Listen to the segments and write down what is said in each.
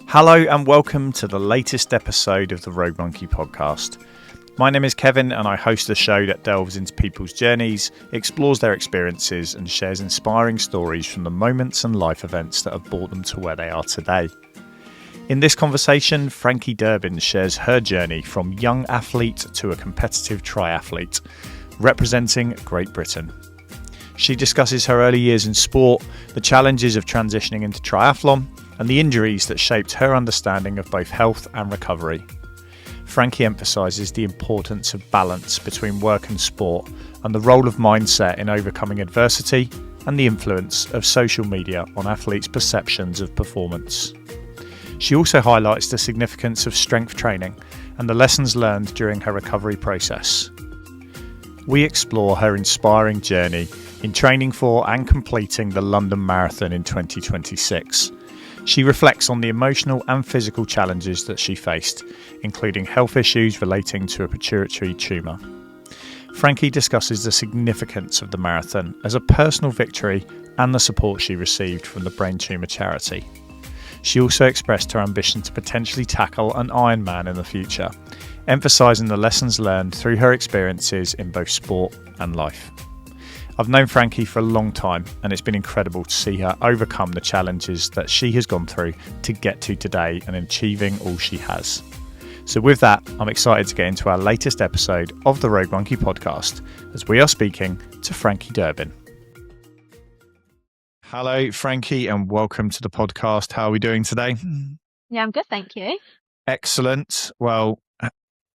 Hello and welcome to the latest episode of the Rogue Monkey podcast. My name is Kevin and I host a show that delves into people's journeys, explores their experiences and shares inspiring stories from the moments and life events that have brought them to where they are today. In this conversation, Frankie Durbin shares her journey from young athlete to a competitive triathlete, representing Great Britain. She discusses her early years in sport, the challenges of transitioning into triathlon, and the injuries that shaped her understanding of both health and recovery. Frankie emphasises the importance of balance between work and sport and the role of mindset in overcoming adversity and the influence of social media on athletes' perceptions of performance. She also highlights the significance of strength training and the lessons learned during her recovery process. We explore her inspiring journey in training for and completing the London Marathon in 2026. She reflects on the emotional and physical challenges that she faced, including health issues relating to a pituitary tumour. Frankie discusses the significance of the marathon as a personal victory and the support she received from the Brain Tumour charity. She also expressed her ambition to potentially tackle an Ironman in the future, emphasising the lessons learned through her experiences in both sport and life. I've known Frankie for a long time and it's been incredible to see her overcome the challenges that she has gone through to get to today and achieving all she has. So with that, I'm excited to get into our latest episode of the Rogue Monkey podcast as we are speaking to Frankie Durbin. Hello, Frankie, and welcome to the podcast. How are we doing today? Yeah, I'm good, thank you. Excellent. Well,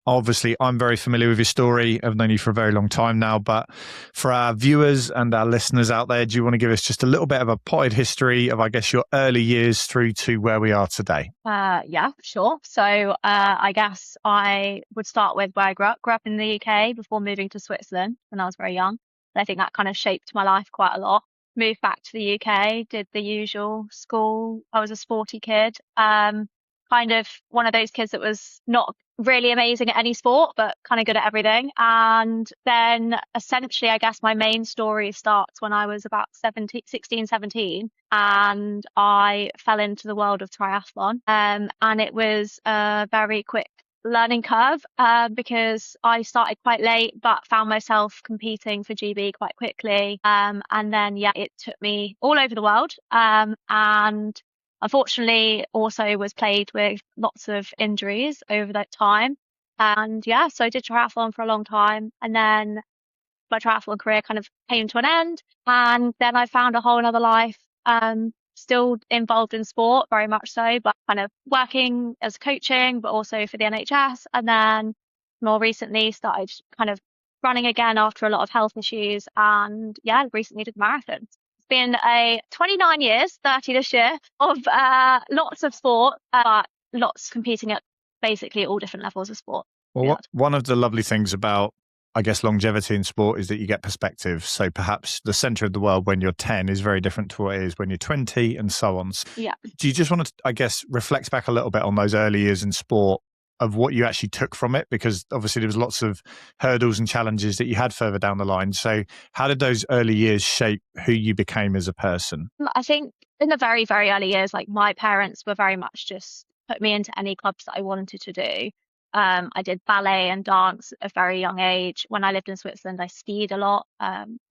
obviously, I'm very familiar with your story. I've known you for a very long time now, but for our viewers and our listeners out there, do you want to give us just a little bit of a potted history of, I guess, your early years through to where we are today? Yeah, sure. So I guess I would start with where I grew up. Grew up in the UK before moving to Switzerland when I was very young. And I think that kind of shaped my life quite a lot. Moved back to the UK, did the usual school. I was a sporty kid. Kind of one of those kids that was not really amazing at any sport, but kind of good at everything. And then essentially, I guess my main story starts when I was about 16, 17, and I fell into the world of triathlon. And it was a very quick learning curve because I started quite late, but found myself competing for GB quite quickly. And then, it took me all over the world. And unfortunately, also was plagued with lots of injuries over that time. And so I did triathlon for a long time. And then my triathlon career kind of came to an end. And then I found a whole other life, still involved in sport, very much so, but kind of working as coaching, but also for the NHS. And then more recently started kind of running again after a lot of health issues. And recently did marathons. Been a 29 years, 30 this year, of lots of sport, but lots competing at basically all different levels of sport. Well, one of the lovely things about, I guess, longevity in sport is that you get perspective. So perhaps the centre of the world when you're 10 is very different to what it is when you're 20 and so on. Yeah. Do you just want to, I guess, reflect back a little bit on those early years in sport of what you actually took from it? Because obviously there was lots of hurdles and challenges that you had further down the line. So how did those early years shape who you became as a person? I think in the very, very early years, like my parents were very much just put me into any clubs that I wanted to do. I did ballet and dance at a very young age. When I lived in Switzerland, I skied a lot.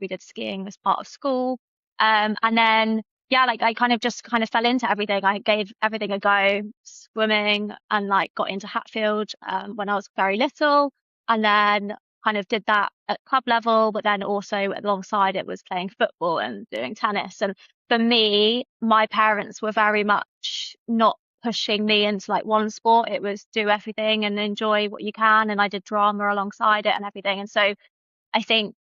We did skiing as part of school. And then I kind of fell into everything. I gave everything a go, swimming, and got into Hatfield when I was very little, and then kind of did that at club level, but then also alongside it was playing football and doing tennis. And for me, my parents were very much not pushing me into one sport. It was do everything and enjoy what you can. And I did drama alongside it and everything. And so I think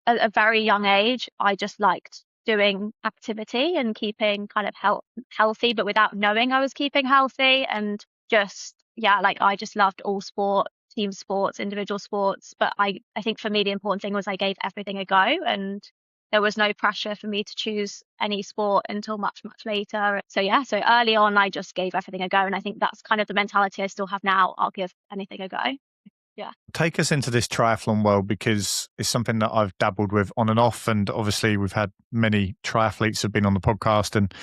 at a very young age, I just liked doing activity and keeping kind of healthy, but without knowing I was keeping healthy. And just, I just loved all sport, team sports, individual sports. But I think for me, the important thing was I gave everything a go, and there was no pressure for me to choose any sport until much, much later. So early on, I just gave everything a go. And I think that's kind of the mentality I still have now. I'll give anything a go. Yeah. Take us into this triathlon world, because it's something that I've dabbled with on and off. And obviously we've had many triathletes have been on the podcast, and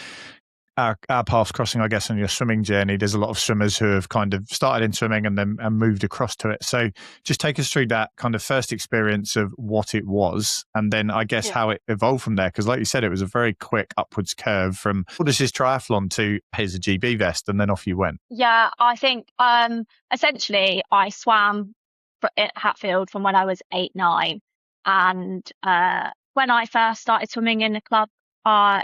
our paths crossing, I guess, on your swimming journey. There's a lot of swimmers who have kind of started in swimming and then moved across to it. So just take us through that kind of first experience of what it was, and then I guess how it evolved from there. Because like you said, it was a very quick upwards curve from, well, this is triathlon to here's a GB vest, and then off you went. Yeah, I think essentially I swam at Hatfield from when I was 8, 9. And when I first started swimming in a club,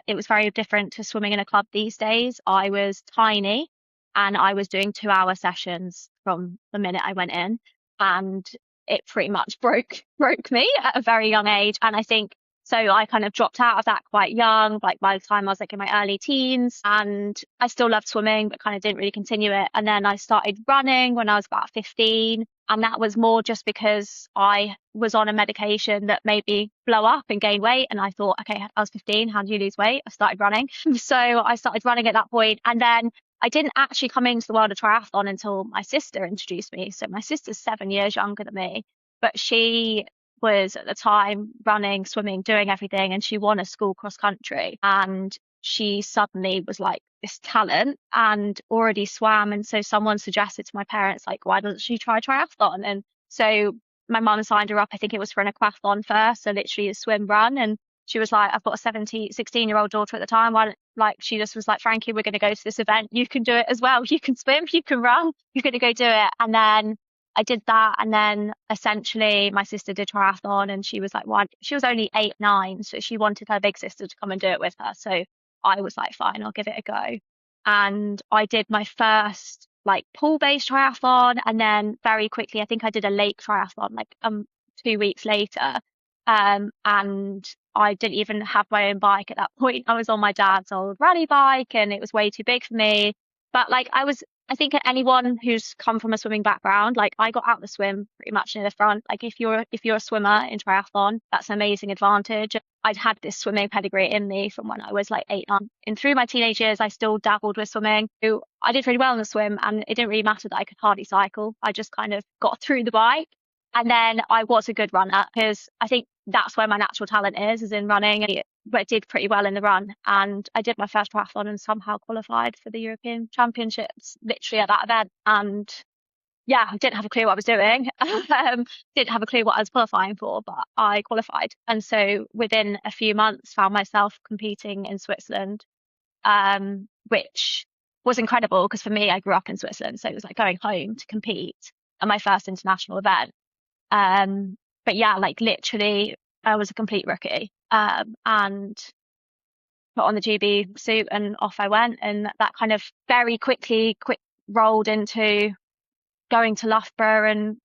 it was very different to swimming in a club these days. I was tiny and I was doing 2-hour sessions from the minute I went in, and it pretty much broke me at a very young age. And I think so I kind of dropped out of that quite young, like by the time I was like in my early teens, and I still loved swimming, but kind of didn't really continue it. And then I started running when I was about 15. And that was more just because I was on a medication that made me blow up and gain weight. And I thought, okay, I was 15. How do you lose weight? I started running. So I started running at that point. And then I didn't actually come into the world of triathlon until my sister introduced me. So my sister's 7 years younger than me, but she was at the time running, swimming, doing everything, and she won a school cross country, and she suddenly was like this talent and already swam. And so someone suggested to my parents, like, why doesn't she try triathlon? And so my mum signed her up. I think it was for an aquathlon first, so literally a swim run. And she was like, I've got a 16-year-old daughter at the time. She just was like, Frankie, we're going to go to this event. You can do it as well. You can swim, you can run, you're going to go do it. And then I did that. And then essentially my sister did triathlon, and she was like, one, she was only 8, 9. So she wanted her big sister to come and do it with her. So I was like, fine, I'll give it a go. And I did my first like pool-based triathlon. And then very quickly, I think I did a lake triathlon, like 2 weeks later. And I didn't even have my own bike at that point. I was on my dad's old rally bike, and it was way too big for me. But like I think anyone who's come from a swimming background, like I got out the swim pretty much near the front. Like if you're a swimmer in triathlon, that's an amazing advantage. I'd had this swimming pedigree in me from when I was like 8, 9. And through my teenage years, I still dabbled with swimming. So I did really well in the swim, and it didn't really matter that I could hardly cycle. I just kind of got through the bike. And then I was a good runner, because I think that's where my natural talent is in running. But I did pretty well in the run. And I did my first triathlon and somehow qualified for the European Championships, literally at that event. And yeah, I didn't have a clue what I was doing. Didn't have a clue what I was qualifying for, but I qualified. And so within a few months, found myself competing in Switzerland, which was incredible, because for me, I grew up in Switzerland. So it was like going home to compete at my first international event. But yeah, like literally I was a complete rookie, and put on the GB suit and off I went. And that kind of very quick rolled into going to Loughborough and,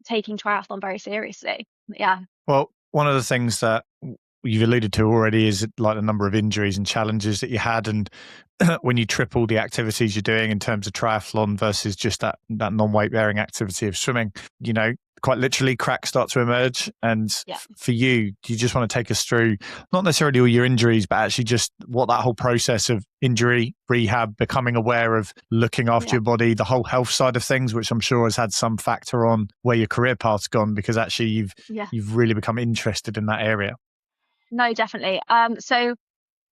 taking triathlon very seriously. Yeah. Well, one of the things that you've alluded to already is like the number of injuries and challenges that you had. And when you triple the activities you're doing in terms of triathlon versus just that non-weight bearing activity of swimming, quite literally cracks start to emerge. And for you, do you just want to take us through not necessarily all your injuries, but actually just what that whole process of injury, rehab, becoming aware of looking after your body, the whole health side of things, which I'm sure has had some factor on where your career path's gone, because actually you've really become interested in that area. No, definitely. So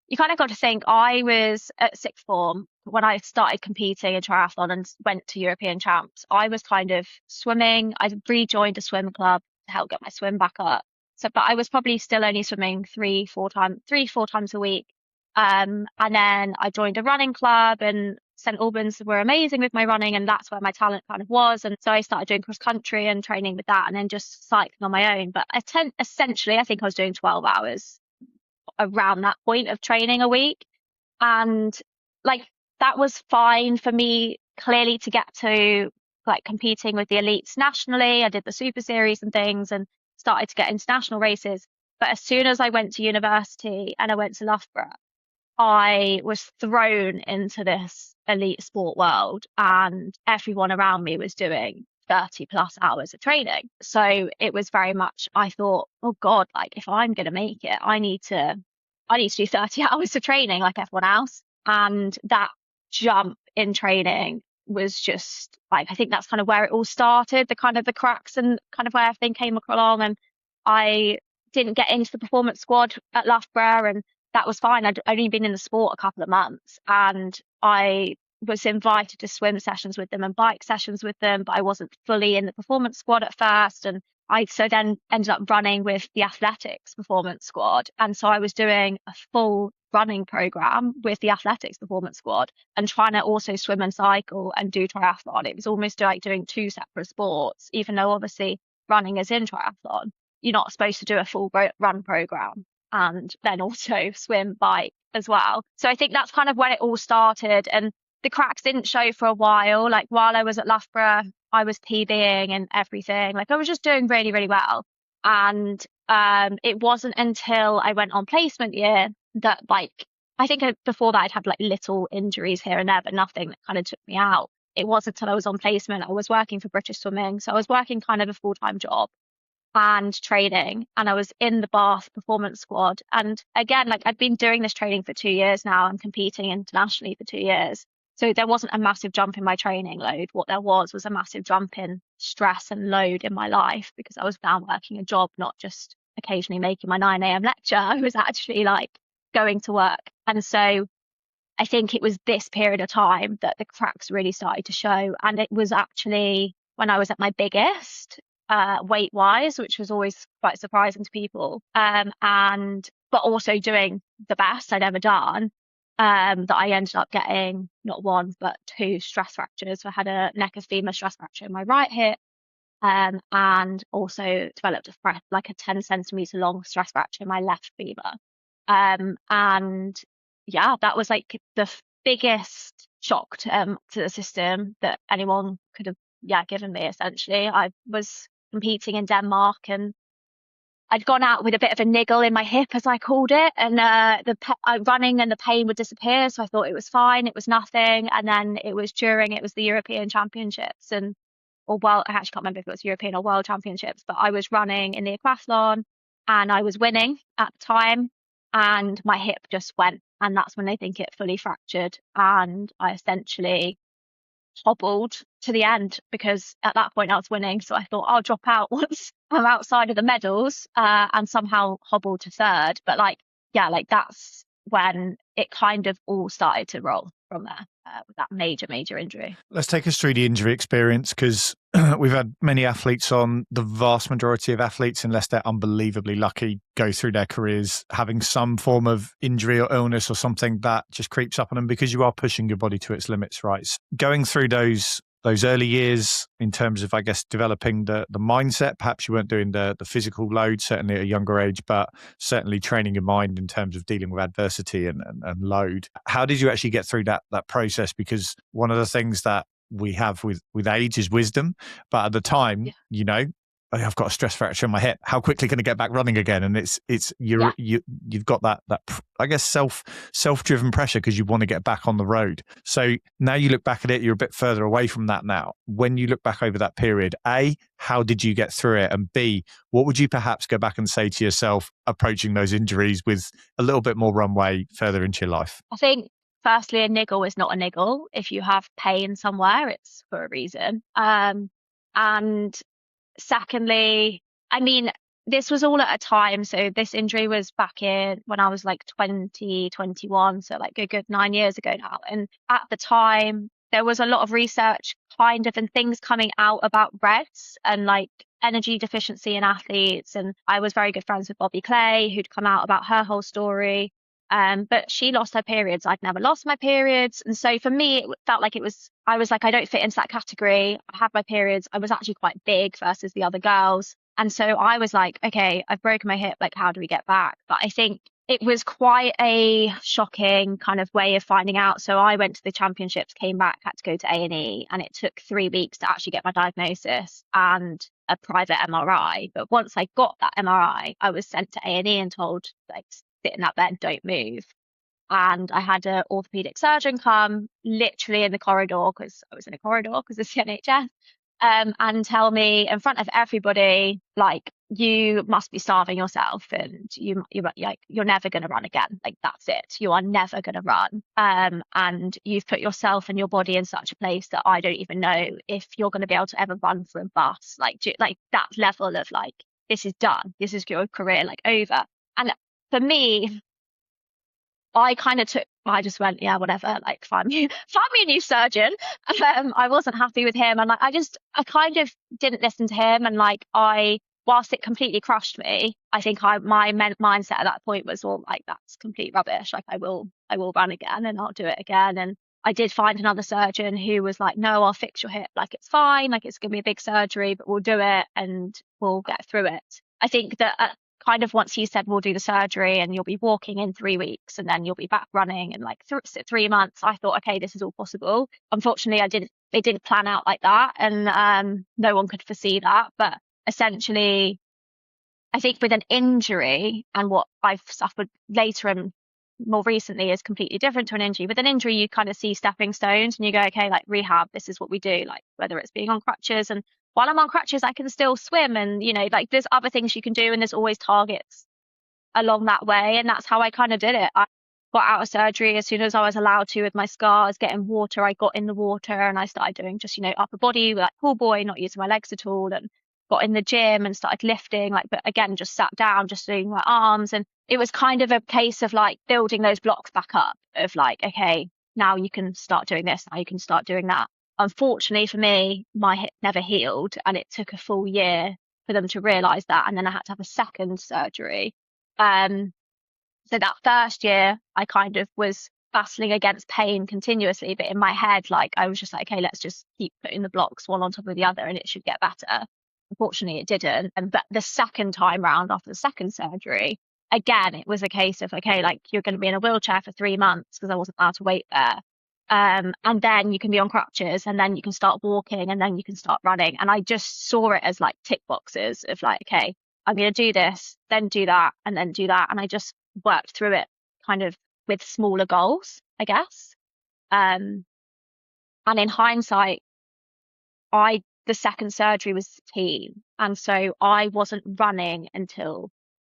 you kind of got to think, I was at sixth form when I started competing in triathlon and went to European champs. I was kind of swimming. I rejoined a swim club to help get my swim back up. So, but I was probably still only swimming 3-4 times a week. And then I joined a running club, and St Albans were amazing with my running, and that's where my talent kind of was. And so I started doing cross country and training with that, and then just cycling on my own. But essentially, I think I was doing 12 hours around that point of training a week. And like, that was fine for me, clearly, to get to like competing with the elites nationally. I did the super series and things and started to get international races. But as soon as I went to university and I went to Loughborough, I was thrown into this elite sport world, and everyone around me was doing 30 plus hours of training. So it was very much, I thought, oh God, like if I'm going to make it, I need to do 30 hours of training like everyone else. And that jump in training was just like, I think that's kind of where it all started, the cracks and kind of where everything came along. And I didn't get into the performance squad at Loughborough, and that was fine. I'd only been in the sport a couple of months, and I was invited to swim sessions with them and bike sessions with them, but I wasn't fully in the performance squad at first. And I so then ended up running with the athletics performance squad. And so I was doing a full running program with the athletics performance squad and trying to also swim and cycle and do triathlon. It was almost like doing two separate sports, even though obviously running is in triathlon. You're not supposed to do a full run program and then also swim, bike as well. So I think that's kind of when it all started. And the cracks didn't show for a while. Like while I was at Loughborough, I was PBing and everything. Like I was just doing really, really well. And it wasn't until I went on placement year that like, I think before that I'd had like little injuries here and there, but nothing that kind of took me out. It wasn't until I was on placement. I was working for British Swimming. So I was working kind of a full-time job and training, and I was in the Bath performance squad. And again, like I'd been doing this training for 2 years now and competing internationally for 2 years. So there wasn't a massive jump in my training load. What there was a massive jump in stress and load in my life, because I was now working a job, not just occasionally making my 9 a.m. lecture. I was actually like going to work. And so I think it was this period of time that the cracks really started to show. And it was actually when I was at my biggest, weight wise, which was always quite surprising to people. But also doing the best I'd ever done, that I ended up getting not one, but 2 stress fractures. So I had a neck of femur stress fracture in my right hip, and also developed like a 10 centimeter long stress fracture in my left femur. And yeah, that was like the biggest shock to the system that anyone could have, given me essentially. I was competing in Denmark, and I'd gone out with a bit of a niggle in my hip, as I called it, and running and the pain would disappear. So I thought it was fine, it was nothing. And then it was the European Championships, I actually can't remember if it was European or World Championships, but I was running in the aquathlon and I was winning at the time, and my hip just went, and that's when they think it fully fractured, and I essentially hobbled to the end, because at that point I was winning. So I thought I'll drop out once I'm outside of the medals, and somehow hobbled to third. But that's when it kind of all started to roll from there, with that major injury. Let's take us through the injury experience, because we've had many athletes on. The vast majority of athletes, unless they're unbelievably lucky, go through their careers having some form of injury or illness or something that just creeps up on them, because you are pushing your body to its limits, right? Going through those early years in terms of, I guess, developing the mindset. Perhaps you weren't doing the physical load, certainly at a younger age, but certainly training your mind in terms of dealing with adversity and load. How did you actually get through that process? Because one of the things that we have with age is wisdom, but at the time, I've got a stress fracture in my hip. How quickly can I get back running again? And you've got that I guess self-driven pressure, because you want to get back on the road. So now you look back at it, you're a bit further away from that now. When you look back over that period, A, how did you get through it? And B, what would you perhaps go back and say to yourself approaching those injuries with a little bit more runway further into your life? I think firstly, a niggle is not a niggle. If you have pain somewhere, it's for a reason. And secondly, I mean, this was all at a time. So this injury was back in when I was like 21, so like a good 9 years ago now. And at the time, there was a lot of research kind of and things coming out about REDS and like energy deficiency in athletes. And I was very good friends with Bobby Clay, who'd come out about her whole story. But she lost her periods. I'd never lost my periods. And so for me, it felt like I was like, I don't fit into that category. I had my periods. I was actually quite big versus the other girls. And so I was like, okay, I've broken my hip. Like, how do we get back? But I think it was quite a shocking kind of way of finding out. So I went to the championships, came back, had to go to A&E, and it took 3 weeks to actually get my diagnosis and a private MRI. But once I got that MRI, I was sent to A&E and told, like, sit in that bed, don't move. And I had an orthopedic surgeon come literally in the corridor, because I was in a corridor because it's the NHS, and tell me in front of everybody, like, you must be starving yourself, and you're never going to run again. Like, that's it. You are never going to run. And you've put yourself and your body in such a place that I don't even know if you're going to be able to ever run for a bus. Like that level of like, this is done. This is your career, like, over. And for me, I just went, yeah, whatever, like find me a new surgeon. I wasn't happy with him. And like, I kind of didn't listen to him. And like, whilst it completely crushed me, I think my mindset at that point was all like, that's complete rubbish. Like I will run again and I'll do it again. And I did find another surgeon who was like, no, I'll fix your hip. Like, it's fine. Like, it's going to be a big surgery, but we'll do it and we'll get through it. I think that kind of once he said we'll do the surgery and you'll be walking in 3 weeks and then you'll be back running in like 3 months, I thought, okay, this is all possible. Unfortunately, it didn't plan out like that, and no one could foresee that. But essentially, I think with an injury, and what I've suffered later and more recently is completely different to an injury. With an injury, you kind of see stepping stones and you go, okay, like rehab, this is what we do, like whether it's being on crutches. And while I'm on crutches, I can still swim, and like there's other things you can do, and there's always targets along that way. And that's how I kind of did it. I got out of surgery as soon as I was allowed to with my scars, getting water. I got in the water and I started doing just, upper body, like pool boy, not using my legs at all, and got in the gym and started lifting, like, but again, just sat down, just doing my arms. And it was kind of a case of like building those blocks back up of like, okay, now you can start doing this, now you can start doing that. Unfortunately for me, my hip never healed, and it took a full year for them to realize that. And then I had to have a second surgery. So that first year, I kind of was battling against pain continuously. But in my head, like I was just like, okay, let's just keep putting the blocks one on top of the other and it should get better. Unfortunately, it didn't. And but the second time round after the second surgery, again, it was a case of, okay, like you're going to be in a wheelchair for 3 months because I wasn't allowed to wait there. And then you can be on crutches, and then you can start walking, and then you can start running. And I just saw it as like tick boxes of like, okay, I'm going to do this, then do that, and then do that. And I just worked through it kind of with smaller goals, I guess. And in hindsight, the second surgery was teen. And so I wasn't running until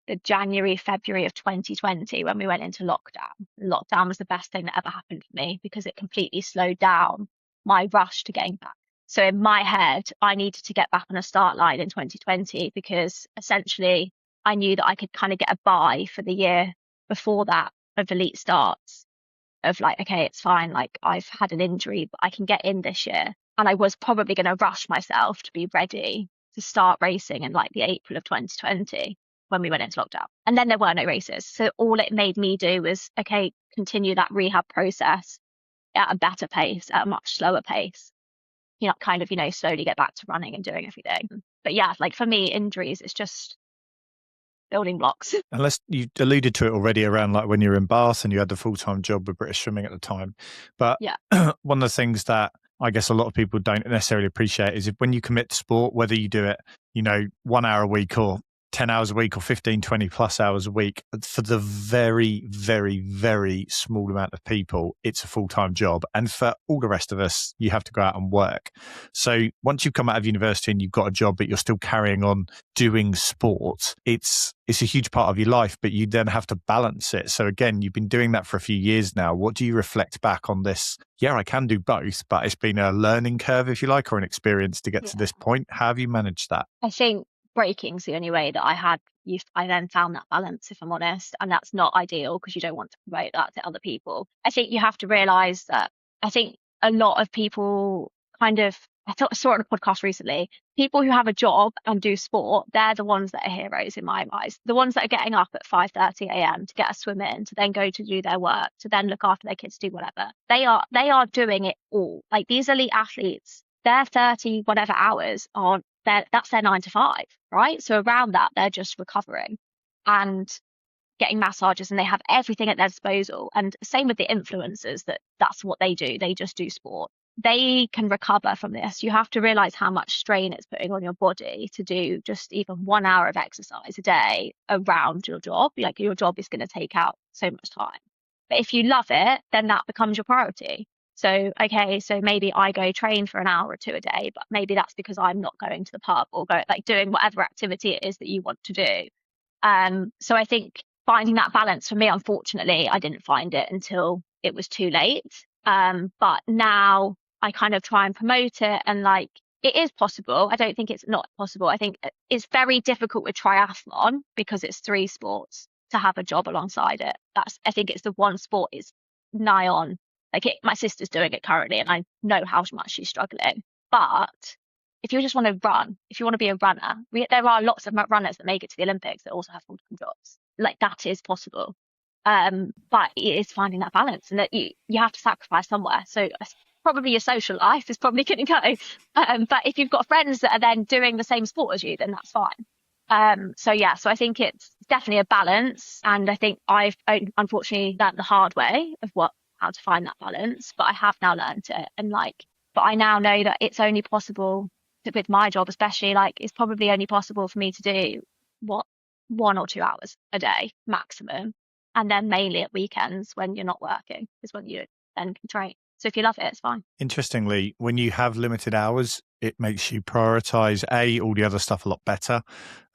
the January, February of 2020 when we went into lockdown. Lockdown was the best thing that ever happened for me because it completely slowed down my rush to getting back. So in my head, I needed to get back on a start line in 2020 because essentially I knew that I could kind of get a buy for the year before that of elite starts of like, okay, it's fine. Like I've had an injury, but I can get in this year. And I was probably going to rush myself to be ready to start racing in like the April of 2020 when we went into lockdown. And then there were no races. So all it made me do was, okay, continue that rehab process at a better pace, at a much slower pace, kind of, slowly get back to running and doing everything. But yeah, like for me, injuries, it's just building blocks. Unless you alluded to it already around like when you were in Bath and you had the full-time job with British Swimming at the time. But yeah, one of the things that I guess a lot of people don't necessarily appreciate is if when you commit to sport, whether you do it, 1 hour a week or 10 hours a week or 15, 20 plus hours a week, for the very, very, very small amount of people, it's a full-time job. And for all the rest of us, you have to go out and work. So once you've come out of university and you've got a job, but you're still carrying on doing sport, it's a huge part of your life, but you then have to balance it. So again, you've been doing that for a few years now. What do you reflect back on this? Yeah, I can do both, but it's been a learning curve, if you like, or an experience to get to this point. How have you managed that? I think breaking's the only way that I then found that balance, if I'm honest. And that's not ideal because you don't want to promote that to other people. I think you have to realize that I think a lot of people I saw it on a podcast recently, people who have a job and do sport, they're the ones that are heroes in my eyes. The ones that are getting up at 5:30 a.m. to get a swim in, to then go to do their work, to then look after their kids, do whatever. They are doing it all. Like these elite athletes, their 30 whatever hours that's their 9 to 5, right? So around that, they're just recovering and getting massages, and they have everything at their disposal. And same with the influencers, that's what they do. They just do sport. They can recover from this. You have to realize how much strain it's putting on your body to do just even 1 hour of exercise a day around your job. Like your job is going to take out so much time. But if you love it, then that becomes your priority. So, okay, so maybe I go train for an hour or two a day, but maybe that's because I'm not going to the pub or doing whatever activity it is that you want to do. So I think finding that balance for me, unfortunately, I didn't find it until it was too late. But now I kind of try and promote it, and it is possible. I don't think it's not possible. I think it's very difficult with triathlon because it's 3 sports. to have a job alongside it. I think it's the one sport is nigh on. Like my sister's doing it currently, and I know how much she's struggling. But if you just want to run, if you want to be a runner, there are lots of runners that make it to the Olympics that also have full-time jobs. Like that is possible. But it is finding that balance, and that you have to sacrifice somewhere. So probably your social life is probably going to go. But if you've got friends that are then doing the same sport as you, then that's fine. So I think it's definitely a balance, and I think I've unfortunately learned the hard way of how to find that balance. But I have now learned it, and but I now know that it's only possible with my job, especially it's probably only possible for me to do 1 or 2 hours a day maximum, and then mainly at weekends when you're not working is when you then can train. So if you love it, it's fine. Interestingly, when you have limited hours, it makes you prioritize all the other stuff a lot better.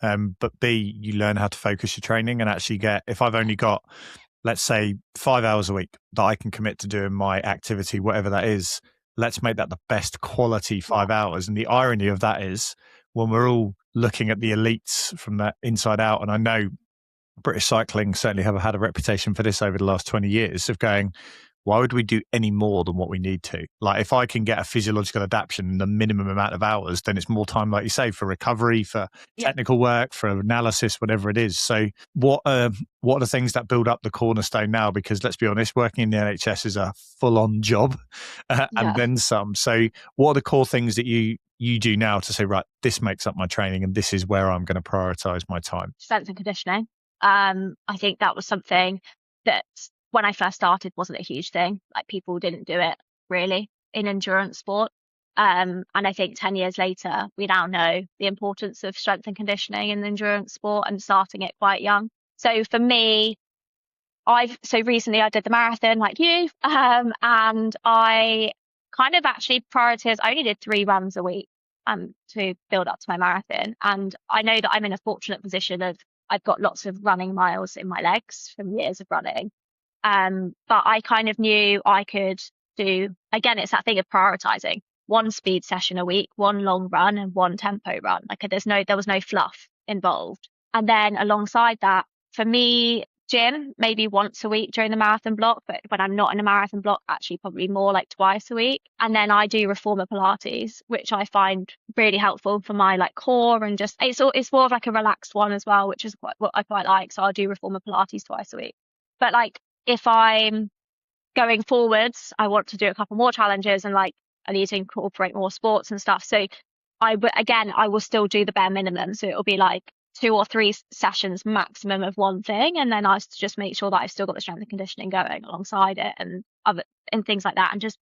But B, you learn how to focus your training and actually if I've only got, let's say, 5 hours a week that I can commit to doing my activity, whatever that is, let's make that the best quality 5 hours. And the irony of that is when we're all looking at the elites from that inside out, and I know British cycling certainly have had a reputation for this over the last 20 years of going, why would we do any more than what we need to? Like if I can get a physiological adaptation in the minimum amount of hours, then it's more time, like you say, for recovery, for technical work, for analysis, whatever it is. So what are the things that build up the cornerstone now? Because let's be honest, working in the NHS is a full-on job and then some. So what are the core things that you do now to say, right, this makes up my training and this is where I'm going to prioritize my time? Strength and conditioning. I think that was something that when I first started wasn't a huge thing. Like people didn't do it really in endurance sport. And I think 10 years later, we now know the importance of strength and conditioning in endurance sport and starting it quite young. So for me, recently I did the marathon like you, and I kind of actually prioritized, I only did 3 runs a week to build up to my marathon. And I know that I'm in a fortunate position of I've got lots of running miles in my legs from years of running. But I kind of knew I could do, again, it's that thing of prioritizing 1 speed session a week, 1 long run and 1 tempo run. Like there was no fluff involved. And then alongside that, for me, gym maybe once a week during the marathon block, but when I'm not in a marathon block, actually probably more like twice a week. And then I do reformer Pilates, which I find really helpful for my core, and just it's more of like a relaxed one as well, which is what I quite like. So I'll do reformer Pilates twice a week. But if I'm going forwards, I want to do a couple more challenges, and I need to incorporate more sports and stuff. So I will still do the bare minimum. So it'll be 2 or 3 sessions maximum of one thing, and then I just make sure that I've still got the strength and conditioning going alongside it and things like that, and just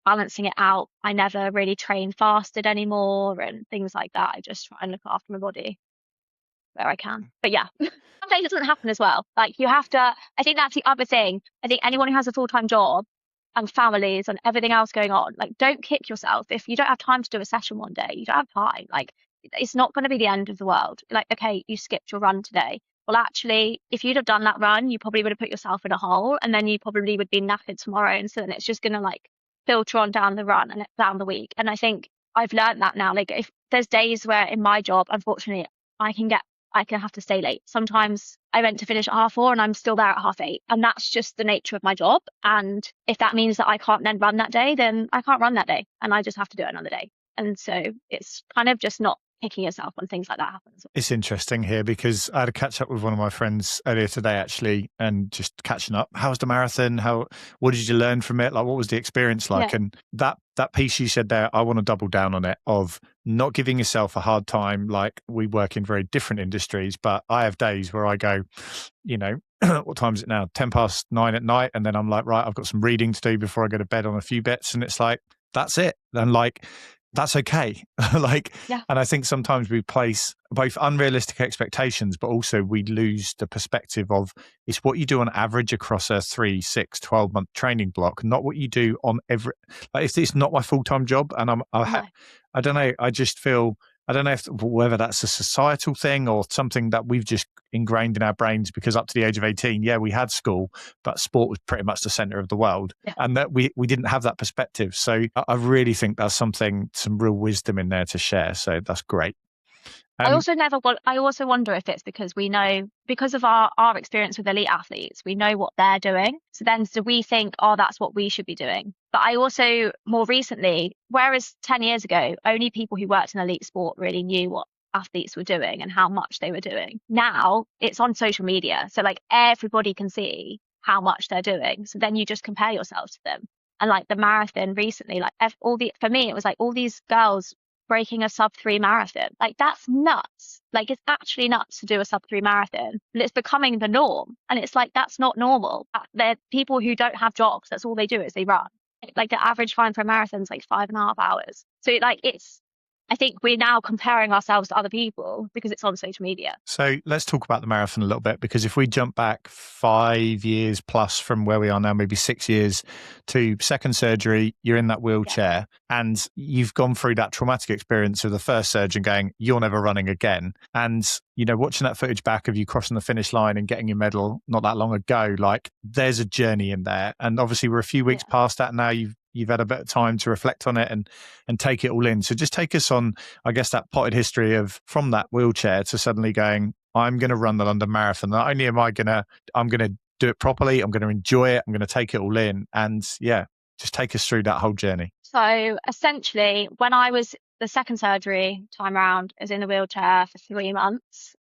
balancing it out. I never really train fasted anymore and things like that. I just try and look after my body where I can. But yeah, some days it doesn't happen as well. You have to, I think that's the other thing. I think anyone who has a full-time job and families and everything else going on, don't kick yourself if you don't have time to do a session one day. You don't have time. It's not going to be the end of the world. Okay, you skipped your run today. Well, actually, if you'd have done that run, you probably would have put yourself in a hole, and then you probably would be knackered tomorrow. And so then it's just going to filter on down the run and down the week. And I think I've learned that now. If there's days where in my job, unfortunately, I can have to stay late. Sometimes I meant to finish at 4:30 and I'm still there at 8:30. And that's just the nature of my job. And if that means that I can't then run that day, then I can't run that day. And I just have to do it another day. And so it's kind of just not kicking yourself when things like that happen. It's interesting here because I had a catch up with one of my friends earlier today, actually, and just catching up. How was the marathon? What did you learn from it? What was the experience like? Yeah. And that piece you said there, I want to double down on it, of not giving yourself a hard time. We work in very different industries, but I have days where I go, what time is it now? 9:10 at night. And then I'm like, right, I've got some reading to do before I go to bed on a few bits. And it's that's it. And that's okay. Yeah. And I think sometimes we place both unrealistic expectations, but also we lose the perspective of it's what you do on average across a 3, 6, 12-month training block, not what you do on every, if it's not my full-time job. And I don't know. I just feel, I don't know whether that's a societal thing or something that we've just ingrained in our brains, because up to the age of 18, we had school, but sport was pretty much the center of the world. Yeah. And that we didn't have that perspective. So I really think that's some real wisdom in there to share. So that's great. I also wonder if it's because we know, because of our experience with elite athletes, we know what they're doing. So then do we think, oh, that's what we should be doing? But I also more recently, whereas 10 years ago, only people who worked in elite sport really knew what athletes were doing and how much they were doing. Now it's on social media. So like everybody can see how much they're doing. So then you just compare yourself to them. And like the marathon recently, like for me, it was like all these girls breaking a sub 3 marathon. Like that's nuts. Like it's actually nuts to do a sub 3 marathon, but it's becoming the norm. And it's like, that's not normal. They're people who don't have jobs. That's all they do is they run. Like the average time for a marathon is like 5.5 hours. So like I think we're now comparing ourselves to other people because it's on social media. So let's talk about the marathon a little bit, because if we jump back 5 years plus from where we are now, maybe 6 years to second surgery, you're in that wheelchair and you've gone through that traumatic experience of the first surgeon going, you're never running again. And, you know, watching that footage back of you crossing the finish line and getting your medal not that long ago, like there's a journey in there. And obviously we're a few weeks past that now. You've had a bit of time to reflect on it and take it all in. So just take us on, I guess, that potted history of from that wheelchair to suddenly going, I'm going to run the London Marathon. Not only I'm going to do it properly, I'm going to enjoy it, I'm going to take it all in. And yeah, just take us through that whole journey. So essentially, when I was the second surgery time around, I was in the wheelchair for 3 months,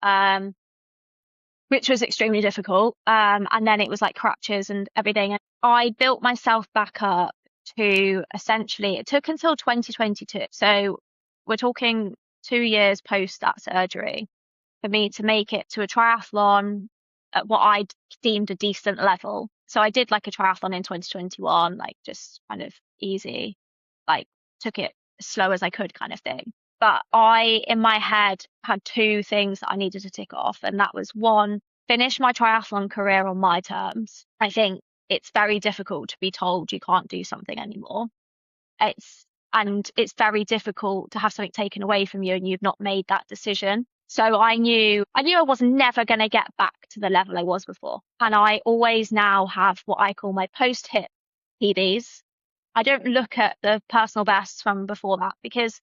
which was extremely difficult. And then it was like crutches and everything. And I built myself back up to essentially, it took until 2022. So we're talking 2 years post that surgery for me to make it to a triathlon at what I deemed a decent level. So I did like a triathlon in 2021, like just kind of easy, like took it as slow as I could kind of thing. But I, in my head, had 2 things that I needed to tick off. And that was 1, finish my triathlon career on my terms. I think it's very difficult to be told you can't do something anymore. It's very difficult to have something taken away from you and you've not made that decision. So I knew I was never going to get back to the level I was before. And I always now have what I call my post-hit PBs. I don't look at the personal bests from before that because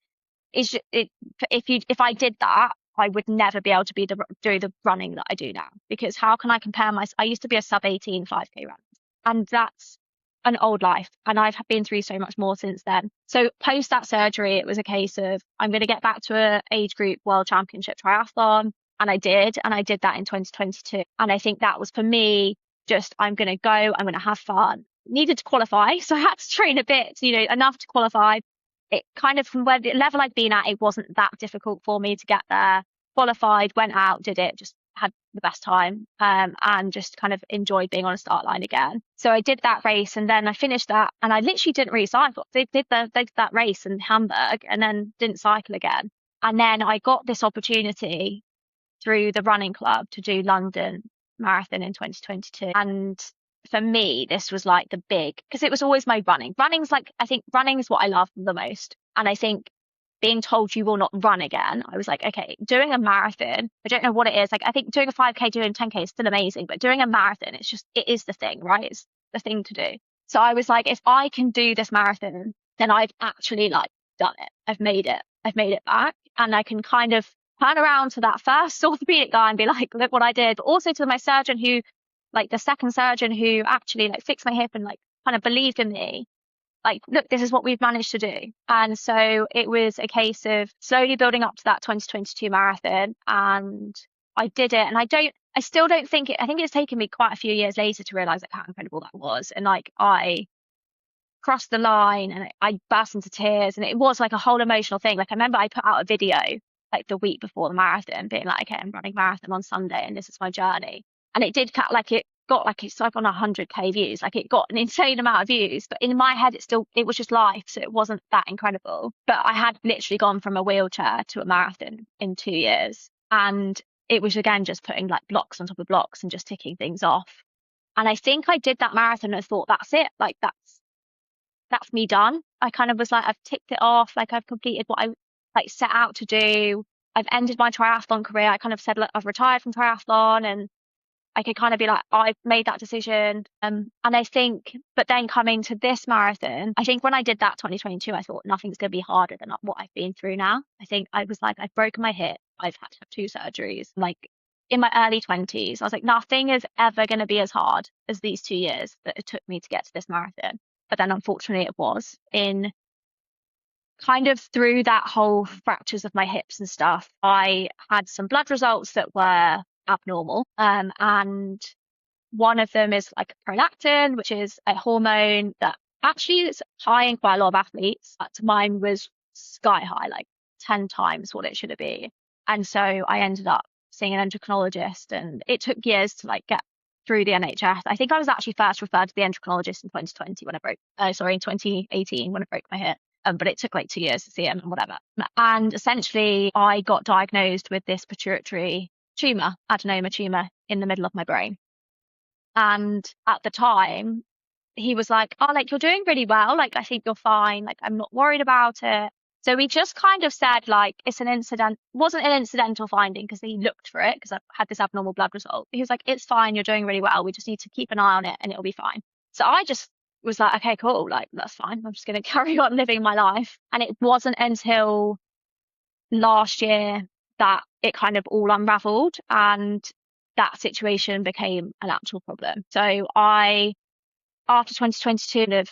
if I did that, I would never be able to do the running that I do now, because how can I compare myself? I used to be a sub 18 5K runner, and that's an old life. And I've been through so much more since then. So post that surgery, it was a case of I'm going to get back to a age group world championship triathlon. And I did that in 2022. And I think that was for me, just, I'm going to go, I'm going to have fun. Needed to qualify. So I had to train a bit, enough to qualify. It kind of, from where the level I'd been at, it wasn't that difficult for me to get there. Qualified, went out, did it, just had the best time, and just kind of enjoyed being on a start line again. So I did that race, and then I finished that, and I literally didn't really cycle. They did that race in Hamburg and then didn't cycle again. And then I got this opportunity through the running club to do London Marathon in 2022. And for me, this was like the because it was always my running. I think running is what I love the most. And I think being told you will not run again, I was like, okay, doing a marathon, I don't know what it is. Like, I think doing a 5K, doing 10K is still amazing, but doing a marathon, it is the thing, right? It's the thing to do. So I was like, if I can do this marathon, then I've actually like done it. I've made it back. And I can kind of turn around to that first orthopedic guy and be like, look what I did. But also to my surgeon the second surgeon who actually like fixed my hip and like kind of believed in me. Like, look, this is what we've managed to do. And so it was a case of slowly building up to that 2022 marathon. And I did it. And I still don't think I think it's taken me quite a few years later to realize like how incredible that was. And like, I crossed the line and I burst into tears, and it was like a whole emotional thing. Like, I remember I put out a video like the week before the marathon being like, okay, I'm running marathon on Sunday and this is my journey. And it did it's like on 100K views, like it got an insane amount of views, but in my head it was just life, so it wasn't that incredible. But I had literally gone from a wheelchair to a marathon in 2 years, and it was again just putting like blocks on top of blocks and just ticking things off. And I think I did that marathon and thought, that's it, like that's me done. I kind of was like, I've ticked it off, like I've completed what I like set out to do. I've ended my triathlon career. I kind of said, look, I've retired from triathlon, and I could kind of be like, I've made that decision. And I think, but then coming to this marathon, I think when I did that 2022, I thought nothing's going to be harder than what I've been through now. I think I was like, I've broken my hip. I've had to have 2 surgeries. Like in my early 20s, I was like, nothing is ever going to be as hard as these 2 years that it took me to get to this marathon. But then unfortunately it was in kind of through that whole fractures of my hips and stuff. I had some blood results that were abnormal. And one of them is like prolactin, which is a hormone that actually is high in quite a lot of athletes. But mine was sky high, like 10 times what it should have been. And so I ended up seeing an endocrinologist, and it took years to like get through the NHS. I think I was actually first referred to the endocrinologist in 2020 when I broke, in 2018 when I broke my hip. But it took like 2 years to see him and whatever. And essentially I got diagnosed with this pituitary tumor, adenoma tumor in the middle of my brain. And at the time he was like, oh, like, you're doing really well. Like, I think you're fine. Like, I'm not worried about it. So we just kind of said like, it's an incident, wasn't an incidental finding because he looked for it because I had this abnormal blood result. He was like, it's fine. You're doing really well. We just need to keep an eye on it and it'll be fine. So I just was like, okay, cool. Like, that's fine. I'm just going to carry on living my life. And it wasn't until last year that it kind of all unraveled and that situation became an actual problem. So after 2022, kind of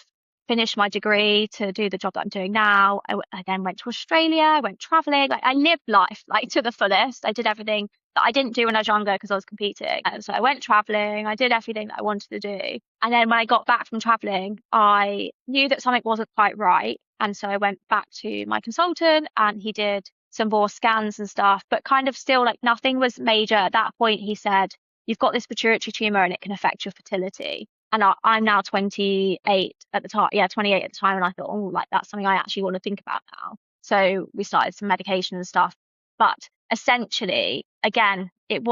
finished my degree to do the job that I'm doing now. I then went to Australia. I went traveling. Like, I lived life like to the fullest. I did everything that I didn't do when I was younger because I was competing. And so I went traveling. I did everything that I wanted to do. And then when I got back from traveling, I knew that something wasn't quite right. And so I went back to my consultant and he did some more scans and stuff, but kind of still like nothing was major. At that point, he said, you've got this pituitary tumor and it can affect your fertility. And I'm now 28 at the time. Yeah, 28 at the time. And I thought, oh, like, that's something I actually want to think about now. So we started some medication and stuff. But essentially, again, it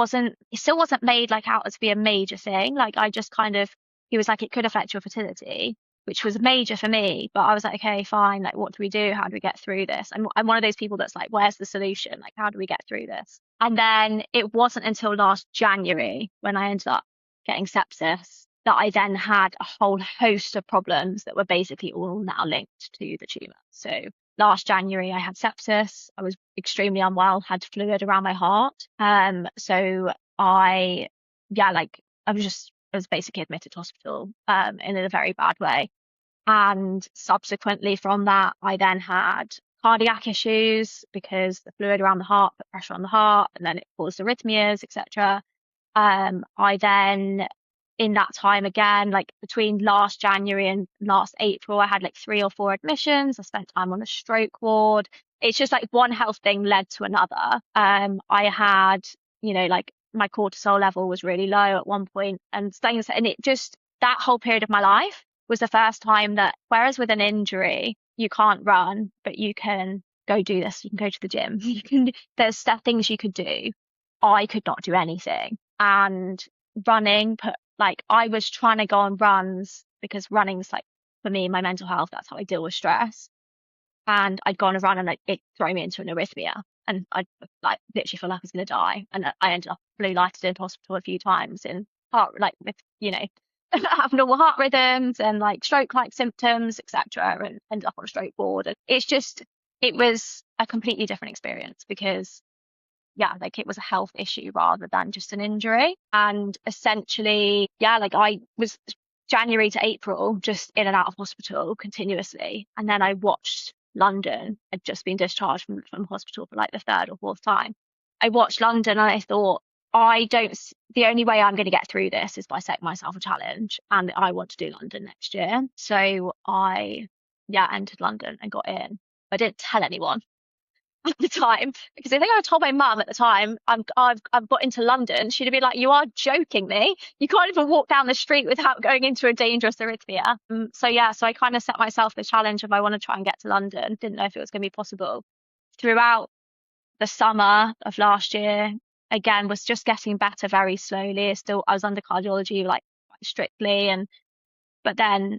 still wasn't made like out to be a major thing. Like, I just kind of, he was like, it could affect your fertility, which was major for me. But I was like, okay, fine. Like, what do we do? How do we get through this? I'm one of those people that's like, where's the solution? Like, how do we get through this? And then it wasn't until last January when I ended up getting sepsis that I then had a whole host of problems that were basically all now linked to the tumor. So last January, I had sepsis. I was extremely unwell, had fluid around my heart. So I was basically admitted to hospital in a very bad way. And subsequently from that, I then had cardiac issues because the fluid around the heart put pressure on the heart and then it caused arrhythmias, etc. I then, in that time again, like between last January and last April, I had like 3 or 4 admissions. I spent time on the stroke ward. It's just like one health thing led to another. I had, like my cortisol level was really low at one point and things, and it just, that whole period of my life was the first time that, whereas with an injury, you can't run, but you can go do this. You can go to the gym. There's things you could do. I could not do anything. And running I was trying to go on runs because running's like, for me, my mental health, that's how I deal with stress. And I'd go on a run and it threw me into an arrhythmia and I like literally feel like I was going to die. And I ended up blue lighted into hospital a few times in heart, like with, abnormal heart rhythms and like stroke like symptoms, etc. And ended up on a stroke ward. And it was a completely different experience because like it was a health issue rather than just an injury. And essentially, I was January to April just in and out of hospital continuously. And then I watched London. I'd just been discharged from hospital for like the 3rd or 4th time. I watched London and I thought, the only way I'm going to get through this is by setting myself a challenge. And I want to do London next year. So I entered London and got in. I didn't tell anyone at the time because I think I told my mum at the time I've got into London. She'd have been like, you are joking me, you can't even walk down the street without going into a dangerous arrhythmia. So I kind of set myself the challenge of I want to try and get to London. Didn't know if it was going to be possible. Throughout the summer of last year, again, was just getting better very slowly. I was under cardiology like quite strictly, but then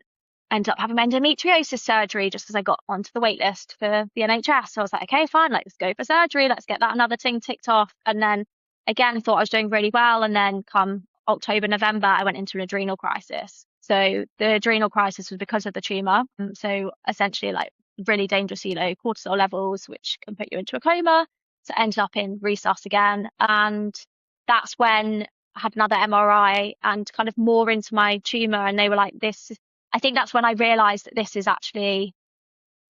ended up having endometriosis surgery just because I got onto the wait list for the NHS. So I was like, okay, fine, let's go for surgery. Let's get that another thing ticked off. And then again, thought I was doing really well. And then come October, November, I went into an adrenal crisis. So the adrenal crisis was because of the tumor. So essentially like really dangerously low cortisol levels, which can put you into a coma. So I ended up in resus again. And that's when I had another MRI and kind of more into my tumor. And they were like, I think that's when I realized that this is actually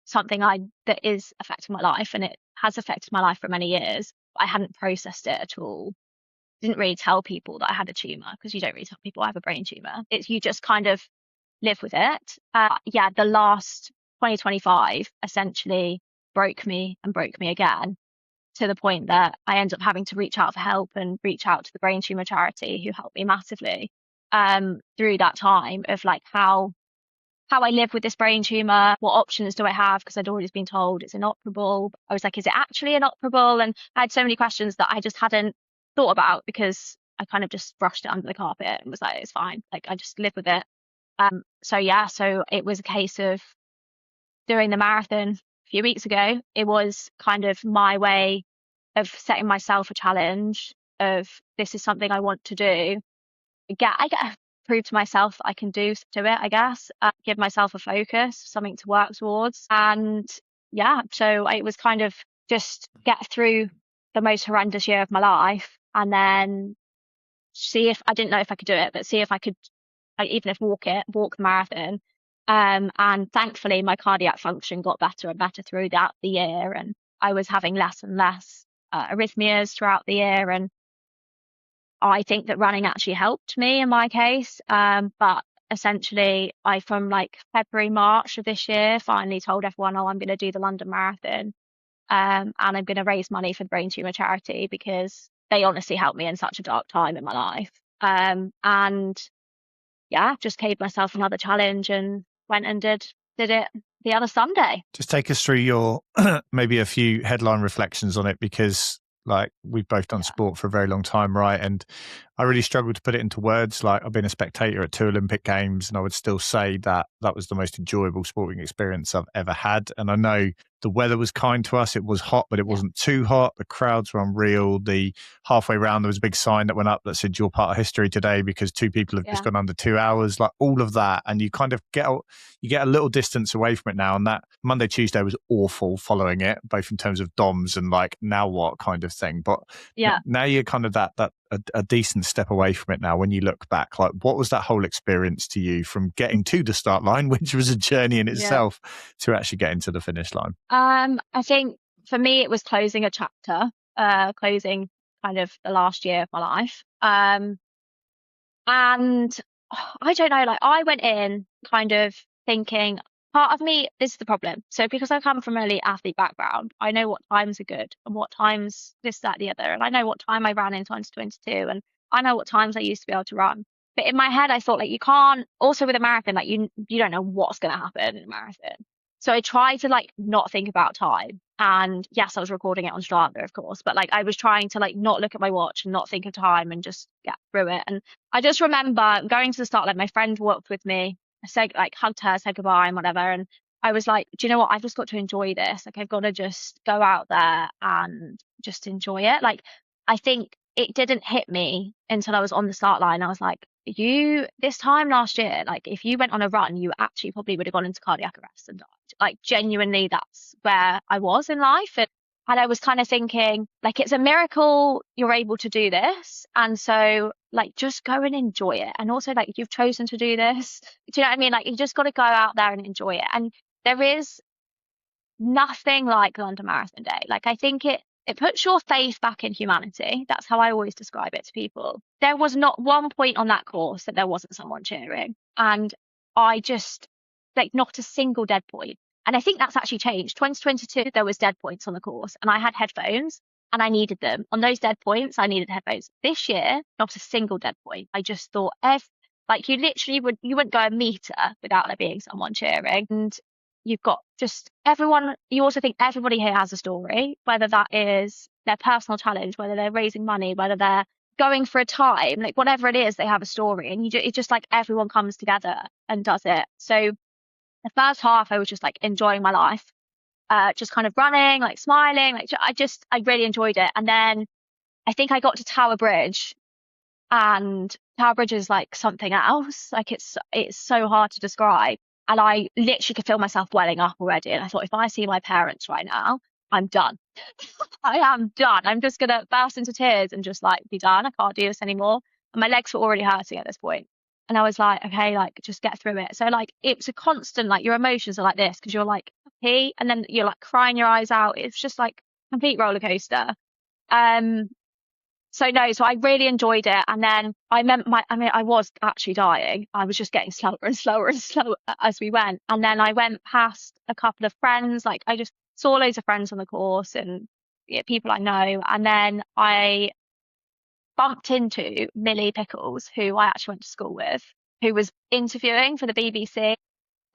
something that is affecting my life, and it has affected my life for many years. I hadn't processed it at all. Didn't really tell people that I had a tumor, because you don't really tell people I have a brain tumor. It's you just kind of live with it. The last 2025 essentially broke me again, to the point that I ended up having to reach out for help and reach out to the Brain Tumour charity, who helped me massively through that time of like how I live with this brain tumor, what options do I have? Because I'd always been told it's inoperable. I was like, is it actually inoperable? And I had so many questions that I just hadn't thought about, because I kind of just brushed it under the carpet and was like, it's fine. Like, I just live with it. So it was a case of doing the marathon a few weeks ago. It was kind of my way of setting myself a challenge of, this is something I want to do. I get to prove to myself that I can do it, I guess. Give myself a focus, something to work towards. And so it was kind of just get through the most horrendous year of my life, and then see if, I didn't know if I could do it, but see if I could, even if walk the marathon. And thankfully my cardiac function got better and better throughout the year, and I was having less and less arrhythmias throughout the year. And I think that running actually helped me in my case. But essentially from like February, March of this year, finally told everyone, I'm going to do the London Marathon. And I'm going to raise money for the Brain Tumour charity, because they honestly helped me in such a dark time in my life. Just gave myself another challenge and went and did it the other Sunday. Just take us through your maybe a few headline reflections on it, because like we've both done sport for a very long time, right? And I really struggled to put it into words. Like, I've been a spectator at 2 Olympic Games, and I would still say that was the most enjoyable sporting experience I've ever had. And I know the weather was kind to us. It was hot, but it wasn't too hot. The crowds were unreal. The halfway round, there was a big sign that went up that said, "You're part of history today," because 2 people have just gone under 2 hours. Like, all of that, and you kind of get a little distance away from it now. And that Monday, Tuesday was awful following it, both in terms of DOMs and like, now what kind of thing. But now you're kind of a decent step away from it now. When you look back, like, what was that whole experience to you, from getting to the start line, which was a journey in itself, to actually getting to the finish line? I think for me, it was closing a chapter, closing kind of the last year of my life. And I don't know, like, I went in kind of thinking, part of me, this is the problem. So because I come from an elite athlete background, I know what times are good and what times this, that, the other. And I know what time I ran in 2022, and I know what times I used to be able to run. But in my head, I thought, like, you can't, also with a marathon, like, you don't know what's going to happen in a marathon. So I tried to like not think about time. And yes, I was recording it on Strava, of course, but like I was trying to like not look at my watch and not think of time and just get through it. And I just remember going to the start, like my friend walked with me. I said, like, hugged her, said goodbye and whatever. And I was like, do you know what? I've just got to enjoy this. Like, I've got to just go out there and just enjoy it. Like, I think it didn't hit me until I was on the start line. I was like, this time last year, like, if you went on a run, you actually probably would have gone into cardiac arrest and died. Like, genuinely, that's where I was in life. And I was kind of thinking, like, it's a miracle you're able to do this. And so, like, just go and enjoy it. And also, like, you've chosen to do this. Do you know what I mean? Like, you just got to go out there and enjoy it. And there is nothing like London Marathon Day. Like, I think it puts your faith back in humanity. That's how I always describe it to people. There was not one point on that course that there wasn't someone cheering. And I just, like, not a single dead point. And I think that's actually changed. 2022, there was dead points on the course, and I had headphones and I needed them. On those dead points, I needed headphones. This year, not a single dead point. I just thought, like, you literally wouldn't go a meter without there being someone cheering. And you've got just everyone. You also think everybody here has a story, whether that is their personal challenge, whether they're raising money, whether they're going for a time, like, whatever it is, they have a story. And it's just like everyone comes together and does it. So the first half, I was just like enjoying my life, just kind of running, like smiling, like I really enjoyed it. And then I think I got to Tower Bridge, and Tower Bridge is like something else. Like it's so hard to describe. And I literally could feel myself welling up already. And I thought, if I see my parents right now, I'm done. I am done. I'm just gonna burst into tears and just like be done. I can't do this anymore. And my legs were already hurting at this point. And I was like, okay, like just get through it. So like it's a constant, like your emotions are like this because you're like happy and then you're like crying your eyes out. It's just like complete roller coaster. Um, so no, so I really enjoyed it. And then I was actually dying. I was just getting slower and slower and slower as we went. And then I went past a couple of friends. Like I just saw loads of friends on the course and yeah, people I know. And then I bumped into Millie Pickles, who I actually went to school with, who was interviewing for the BBC.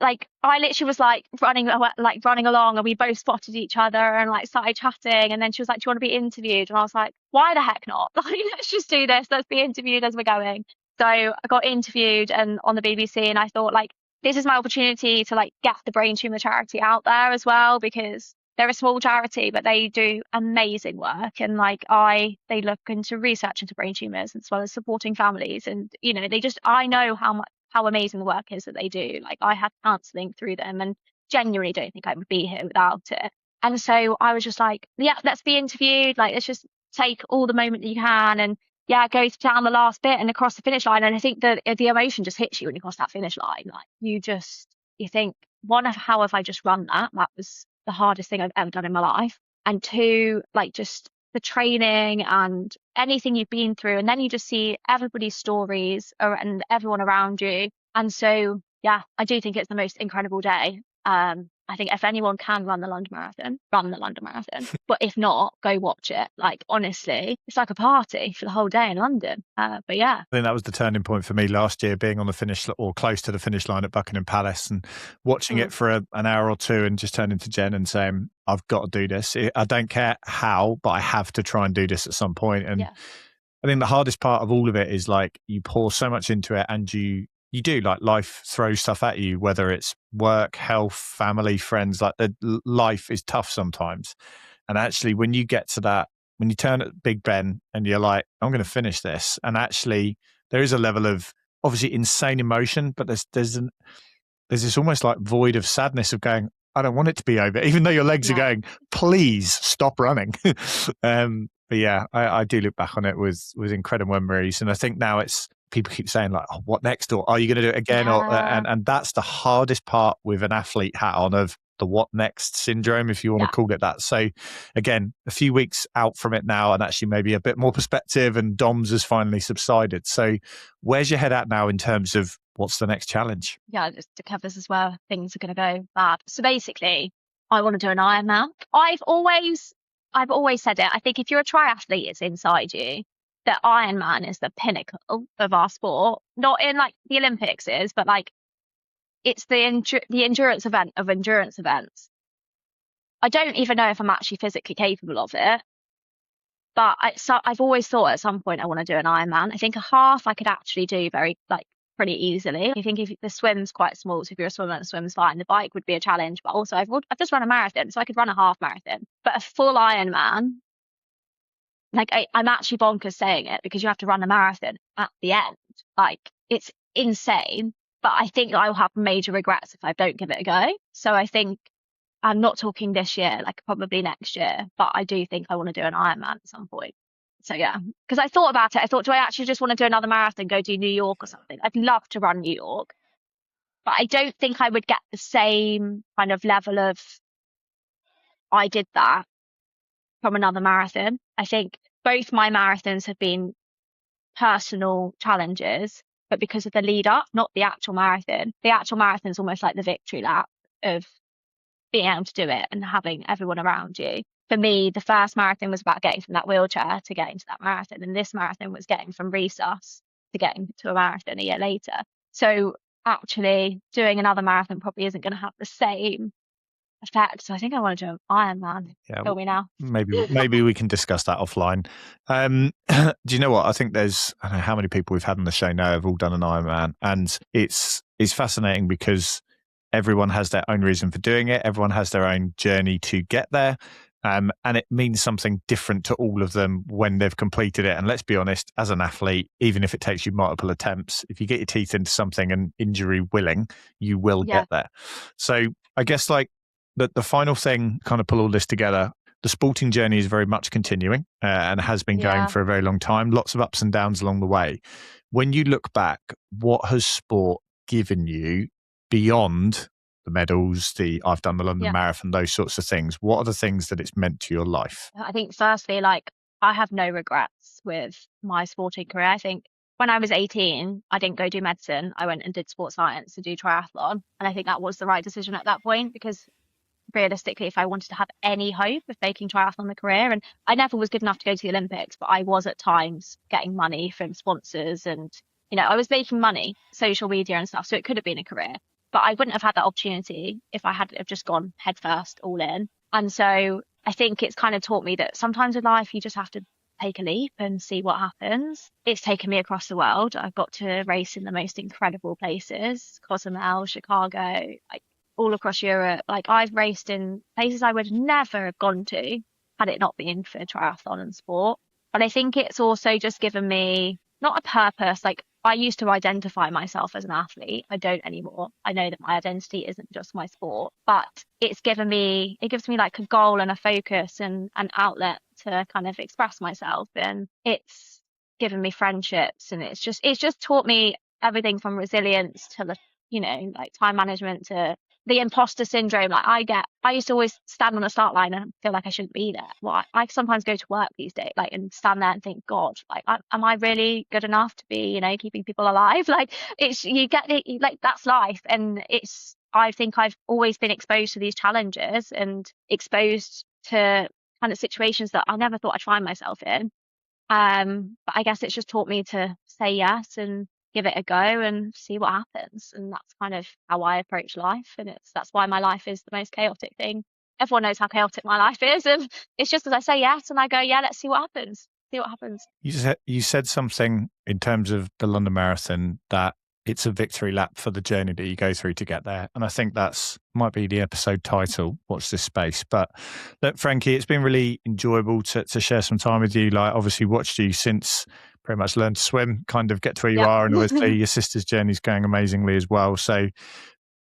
Like I literally was like running along and we both spotted each other and like started chatting and then she was like, do you want to be interviewed? And I was like, why the heck not? Like let's just do this, let's be interviewed as we're going. So I got interviewed and on the BBC and I thought like this is my opportunity to like get the Brain Tumour charity out there as well, because they're a small charity but they do amazing work and like they look into research into brain tumours as well as supporting families, and you know they just, I know how amazing the work is that they do. Like I had counselling through them and genuinely don't think I would be here without it. And so I was just like, yeah, let's be interviewed. Like, let's just take all the moment that you can and yeah, go down the last bit and across the finish line. And I think that the emotion just hits you when you cross that finish line. Like you think, one, of how have I just run that? That was the hardest thing I've ever done in my life. And two, like just the training and anything you've been through, and then you just see everybody's stories and everyone around you. And so yeah, I do think it's the most incredible day. I think if anyone can run the London Marathon, run the London Marathon. But if not, go watch it. Like honestly, it's like a party for the whole day in London. But yeah, I think that was the turning point for me last year, being on the finish or close to the finish line at Buckingham Palace and watching it for an hour or two and just turning to Jen and saying, I've got to do this. I don't care how, but I have to try and do this at some point. And yeah. I think the hardest part of all of it is like you pour so much into it and you do, like life throws stuff at you, whether it's work, health, family, friends, like life is tough sometimes. And actually when you get to that, when you turn at Big Ben and you're like, I'm going to finish this. And actually there is a level of obviously insane emotion, but there's this almost like void of sadness of going, I don't want it to be over, even though your legs are going, please stop running. But yeah, I do look back on it with incredible memories. And I think now it's, people keep saying like, oh, what next? Or are you going to do it again? Yeah. And that's the hardest part with an athlete hat on, of the what next syndrome, if you want to call it that. So again, a few weeks out from it now and actually maybe a bit more perspective, and DOMS has finally subsided. So where's your head at now in terms of what's the next challenge? Yeah, just to cover this as well, things are going to go bad. So basically, I want to do an Ironman. I've always said it. I think if you're a triathlete, it's inside you that Ironman is the pinnacle of our sport. Not in like the Olympics is, but like it's the endurance event of endurance events. I don't even know if I'm actually physically capable of it, but I've always thought at some point I want to do an Ironman. I think a half I could actually do pretty easily. I think if the swim's quite small, so if you're a swimmer, the swim's fine. The bike would be a challenge, but also I've just run a marathon, so I could run a half marathon. But a full Ironman, like I'm actually bonkers saying it because you have to run a marathon at the end. Like it's insane, but I think I'll have major regrets if I don't give it a go. So I think I'm not talking this year, like probably next year, but I do think I want to do an Ironman at some point. So yeah, because I thought about it. I thought, do I actually just want to do another marathon, go do New York or something? I'd love to run New York, but I don't think I would get the same kind of level of, I did that from another marathon. I think both my marathons have been personal challenges, but because of the lead up, not the actual marathon. The actual marathon is almost like the victory lap of being able to do it and having everyone around you. For me, the first marathon was about getting from that wheelchair to getting to that marathon. And this marathon was getting from resus to getting to a marathon a year later. So actually doing another marathon probably isn't going to have the same effect. So I think I want to do an Ironman. Yeah, Tell me now. Maybe we can discuss that offline. Do you know what? I think I don't know how many people we've had on the show now have all done an Ironman. And it's fascinating because everyone has their own reason for doing it. Everyone has their own journey to get there. And it means something different to all of them when they've completed it. And let's be honest, as an athlete, even if it takes you multiple attempts, if you get your teeth into something and injury willing, you will Yeah. get there. So I guess like the final thing, kind of pull all this together, the sporting journey is very much continuing and has been going for a very long time. Lots of ups and downs along the way. When you look back, what has sport given you beyond the medals, I've done the London Marathon, those sorts of things? What are the things that it's meant to your life? I think firstly, like, I have no regrets with my sporting career. I think when I was 18, I didn't go do medicine. I went and did sports science to do triathlon. And I think that was the right decision at that point, because realistically, if I wanted to have any hope of making triathlon a career, and I never was good enough to go to the Olympics, but I was at times getting money from sponsors, and I was making money, social media and stuff, so it could have been a career, but I wouldn't have had that opportunity if I had have just gone head first all in. And so I think it's kind of taught me that sometimes in life you just have to take a leap and see what happens. It's taken me across the world. I've got to race in the most incredible places: Cozumel, Chicago, all across Europe. Like, I've raced in places I would never have gone to had it not been for triathlon and sport. But I think it's also just given me not a purpose. Like, I used to identify myself as an athlete. I don't anymore. I know that my identity isn't just my sport, but it gives me like a goal and a focus and an outlet to kind of express myself. And it's given me friendships, and it's just taught me everything from resilience to like time management to the imposter syndrome. Like, I used to always stand on a start line and feel like I shouldn't be there. Well, I sometimes go to work these days, like, and stand there and think, God, like, am I really good enough to be, keeping people alive? Like, you get it, like, that's life. And I think I've always been exposed to these challenges and exposed to kind of situations that I never thought I'd find myself in. But I guess it's just taught me to say yes and give it a go and see what happens. And that's kind of how I approach life. And that's why my life is the most chaotic thing. Everyone knows how chaotic my life is. And it's just as I say yes and I go, yeah, let's see what happens. See what happens. You said something in terms of the London Marathon, that it's a victory lap for the journey that you go through to get there. And I think might be the episode title, Watch This Space. But look, Frankie, it's been really enjoyable to share some time with you. Like, obviously watched you since pretty much learned to swim, kind of get to where you are. And obviously your sister's journey is going amazingly as well. So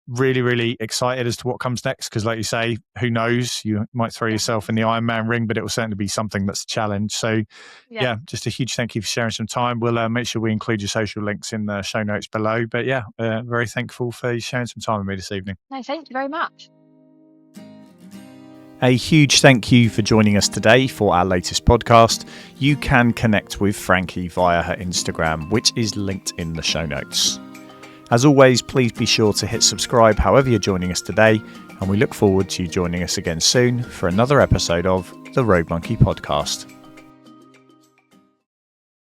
really, really excited as to what comes next. Because like you say, who knows, you might throw yourself in the Ironman ring, but it will certainly be something that's a challenge. So yeah, just a huge thank you for sharing some time. We'll make sure we include your social links in the show notes below. But yeah, very thankful for you sharing some time with me this evening. No, thank you very much. A huge thank you for joining us today for our latest podcast. You can connect with Frankie via her Instagram, which is linked in the show notes. As always, please be sure to hit subscribe however you're joining us today, and we look forward to you joining us again soon for another episode of the Road Monkey Podcast.